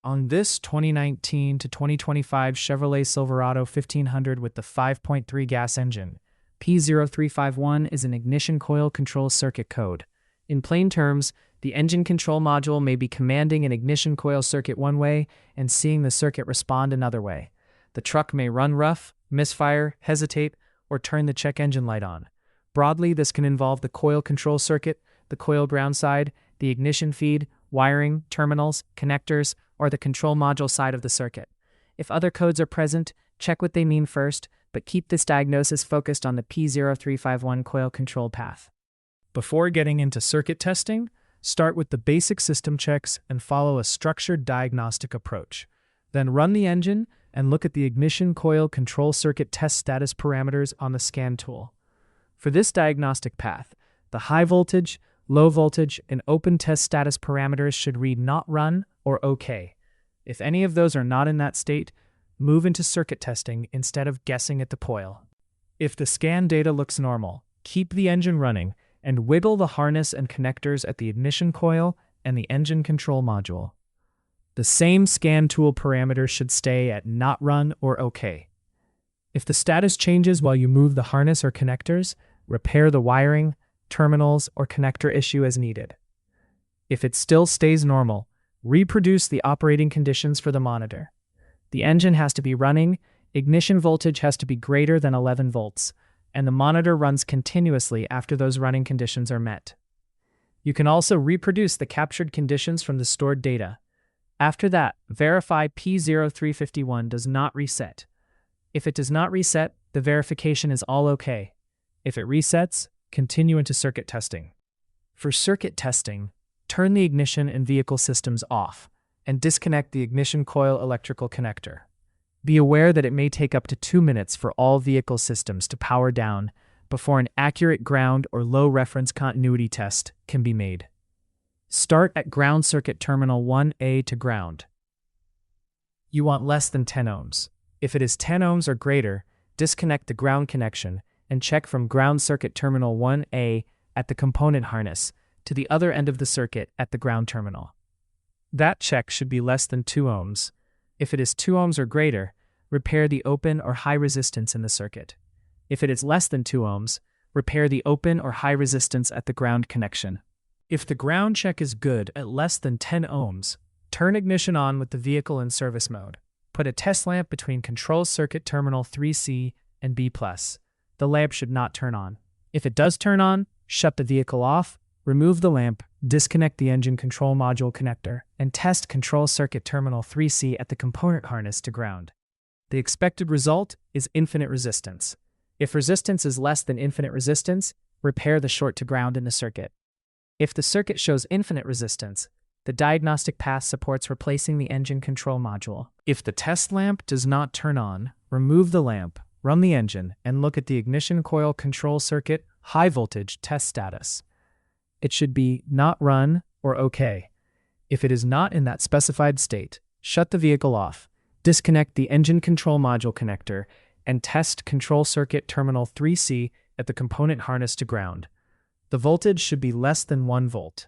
On this 2019 to 2025 Chevrolet Silverado 1500 with the 5.3 gas engine, P0351 is an ignition coil control circuit code. In plain terms, the engine control module may be commanding an ignition coil circuit one way and seeing the circuit respond another way. The truck may run rough, misfire, hesitate, or turn the check engine light on. Broadly, this can involve the coil control circuit, the coil ground side, the ignition feed, wiring, terminals, connectors, or the control module side of the circuit. If other codes are present, check what they mean first, but keep this diagnosis focused on the P0351 coil control path. Before getting into circuit testing, start with the basic system checks and follow a structured diagnostic approach. Then run the engine and look at the ignition coil control circuit test status parameters on the scan tool. For this diagnostic path, the high voltage, low voltage, and open test status parameters should read not run or OK. If any of those are not in that state, move into circuit testing instead of guessing at the coil. If the scan data looks normal, keep the engine running and wiggle the harness and connectors at the ignition coil and the engine control module. The same scan tool parameters should stay at not run or OK. If the status changes while you move the harness or connectors, repair the wiring, terminals, or connector issue as needed. If it still stays normal, reproduce the operating conditions for the monitor. The engine has to be running, ignition voltage has to be greater than 11 volts, and the monitor runs continuously after those running conditions are met. You can also reproduce the captured conditions from the stored data. After that, verify P0351 does not reset. If it does not reset, the verification is all okay. If it resets, continue into circuit testing. For circuit testing, turn the ignition and vehicle systems off and disconnect the ignition coil electrical connector. Be aware that it may take up to 2 minutes for all vehicle systems to power down before an accurate ground or low reference continuity test can be made. Start at ground circuit terminal 1A to ground. You want less than 10 ohms. If it is 10 ohms or greater, disconnect the ground connection and check from ground circuit terminal 1A at the component harness to the other end of the circuit at the ground terminal. That check should be less than 2 ohms. If it is 2 ohms or greater, repair the open or high resistance in the circuit. If it is less than 2 ohms, repair the open or high resistance at the ground connection. If the ground check is good at less than 10 ohms, turn ignition on with the vehicle in service mode. Put a test lamp between control circuit terminal 3C and B+. The lamp should not turn on. If it does turn on, shut the vehicle off, remove the lamp, disconnect the engine control module connector, and test control circuit terminal 3C at the component harness to ground. The expected result is infinite resistance. If resistance is less than infinite resistance, repair the short to ground in the circuit. If the circuit shows infinite resistance, the diagnostic path supports replacing the engine control module. If the test lamp does not turn on, remove the lamp, run the engine, and look at the ignition coil control circuit high voltage test status. It should be not run or OK. If it is not in that specified state, shut the vehicle off, disconnect the engine control module connector, and test control circuit terminal 3C at the component harness to ground. The voltage should be less than 1 volt.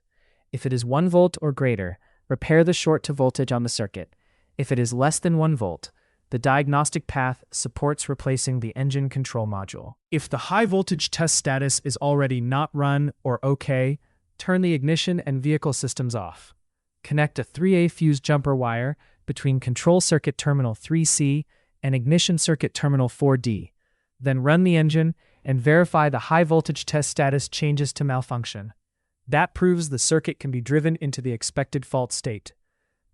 If it is 1 volt or greater, repair the short to voltage on the circuit. If it is less than 1 volt, the diagnostic path supports replacing the engine control module. If the high voltage test status is already not run or OK, turn the ignition and vehicle systems off. Connect a 3A fuse jumper wire between control circuit terminal 3C and ignition circuit terminal 4D. Then run the engine and verify the high voltage test status changes to malfunction. That proves the circuit can be driven into the expected fault state.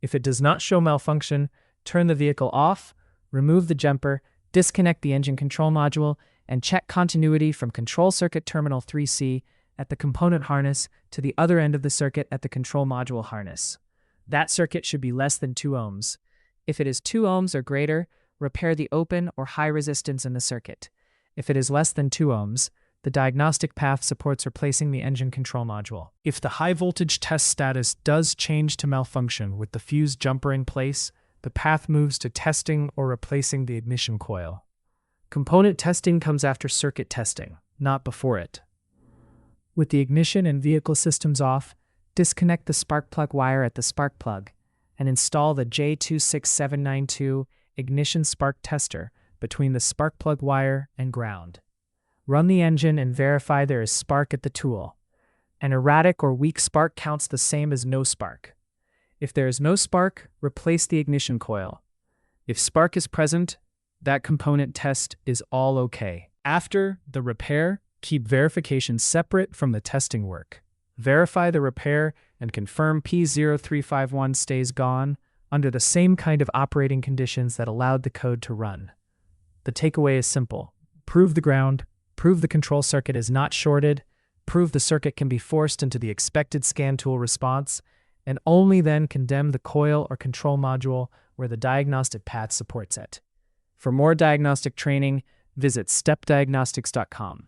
If it does not show malfunction, turn the vehicle off, remove the jumper, disconnect the engine control module, and check continuity from control circuit terminal 3C at the component harness to the other end of the circuit at the control module harness. That circuit should be less than 2 ohms. If it is 2 ohms or greater, repair the open or high resistance in the circuit. If it is less than 2 ohms, the diagnostic path supports replacing the engine control module. If the high voltage test status does change to malfunction with the fuse jumper in place, the path moves to testing or replacing the ignition coil. Component testing comes after circuit testing, not before it. With the ignition and vehicle systems off, disconnect the spark plug wire at the spark plug, and install the J26792 ignition spark tester between the spark plug wire and ground. Run the engine and verify there is spark at the tool. An erratic or weak spark counts the same as no spark. If there is no spark, replace the ignition coil. If spark is present, that component test is all okay. After the repair, keep verification separate from the testing work. Verify the repair and confirm P0351 stays gone under the same kind of operating conditions that allowed the code to run. The takeaway is simple. Prove the ground, prove the control circuit is not shorted, prove the circuit can be forced into the expected scan tool response, and only then condemn the coil or control module where the diagnostic path supports it. For more diagnostic training, visit stepdiagnostics.com.